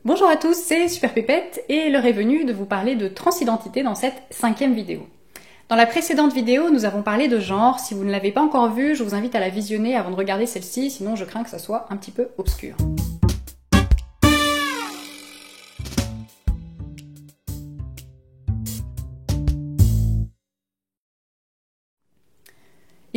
Bonjour à tous, c'est Super Pépette et l'heure est venue de vous parler de transidentité dans cette 5e vidéo. Dans la précédente vidéo, nous avons parlé de genre. Si vous ne l'avez pas encore vue, je vous invite à la visionner avant de regarder celle-ci, sinon je crains que ça soit un petit peu obscur.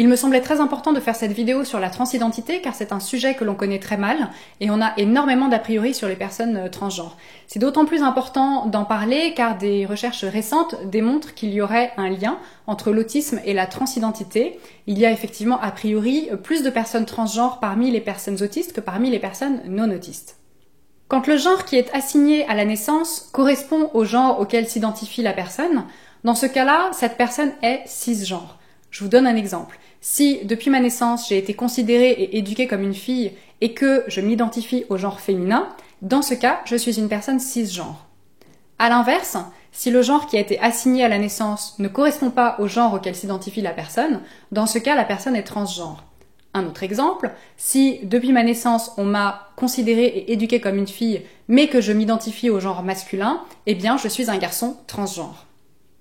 Il me semblait très important de faire cette vidéo sur la transidentité car c'est un sujet que l'on connaît très mal et on a énormément d'a priori sur les personnes transgenres. C'est d'autant plus important d'en parler car des recherches récentes démontrent qu'il y aurait un lien entre l'autisme et la transidentité. Il y a effectivement a priori plus de personnes transgenres parmi les personnes autistes que parmi les personnes non autistes. Quand le genre qui est assigné à la naissance correspond au genre auquel s'identifie la personne, dans ce cas-là, cette personne est cisgenre. Je vous donne un exemple. Si, depuis ma naissance, j'ai été considérée et éduquée comme une fille et que je m'identifie au genre féminin, dans ce cas, je suis une personne cisgenre. À l'inverse, si le genre qui a été assigné à la naissance ne correspond pas au genre auquel s'identifie la personne, dans ce cas, la personne est transgenre. Un autre exemple, si depuis ma naissance, on m'a considérée et éduquée comme une fille, mais que je m'identifie au genre masculin, eh bien, je suis un garçon transgenre.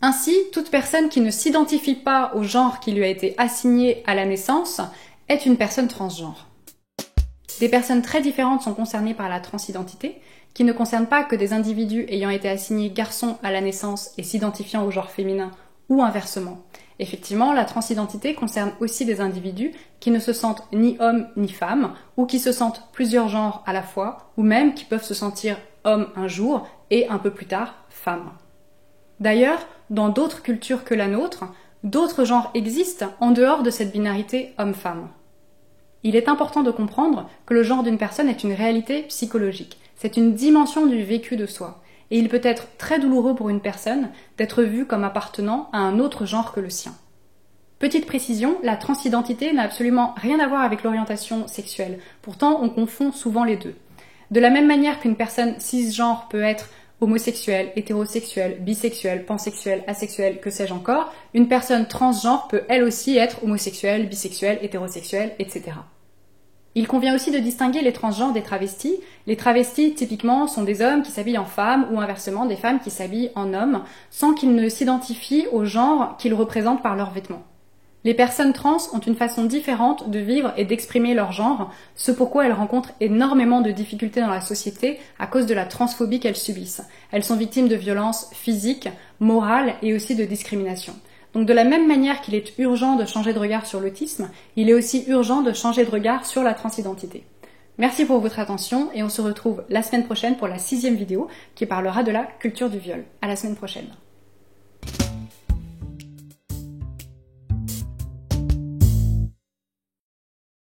Ainsi, toute personne qui ne s'identifie pas au genre qui lui a été assigné à la naissance est une personne transgenre. Des personnes très différentes sont concernées par la transidentité, qui ne concerne pas que des individus ayant été assignés garçons à la naissance et s'identifiant au genre féminin, ou inversement. Effectivement, la transidentité concerne aussi des individus qui ne se sentent ni hommes ni femmes, ou qui se sentent plusieurs genres à la fois, ou même qui peuvent se sentir hommes un jour et un peu plus tard femmes. D'ailleurs, dans d'autres cultures que la nôtre, d'autres genres existent en dehors de cette binarité homme-femme. Il est important de comprendre que le genre d'une personne est une réalité psychologique. C'est une dimension du vécu de soi. Et il peut être très douloureux pour une personne d'être vue comme appartenant à un autre genre que le sien. Petite précision, la transidentité n'a absolument rien à voir avec l'orientation sexuelle. Pourtant, on confond souvent les deux. De la même manière qu'une personne cisgenre peut être homosexuel, hétérosexuel, bisexuel, pansexuel, asexuel, que sais-je encore, une personne transgenre peut elle aussi être homosexuelle, bisexuelle, hétérosexuelle, etc. Il convient aussi de distinguer les transgenres des travestis. Les travestis, typiquement, sont des hommes qui s'habillent en femmes ou inversement des femmes qui s'habillent en hommes sans qu'ils ne s'identifient au genre qu'ils représentent par leurs vêtements. Les personnes trans ont une façon différente de vivre et d'exprimer leur genre, ce pourquoi elles rencontrent énormément de difficultés dans la société à cause de la transphobie qu'elles subissent. Elles sont victimes de violences physiques, morales et aussi de discrimination. Donc de la même manière qu'il est urgent de changer de regard sur l'autisme, il est aussi urgent de changer de regard sur la transidentité. Merci pour votre attention et on se retrouve la semaine prochaine pour la 6e vidéo qui parlera de la culture du viol. À la semaine prochaine.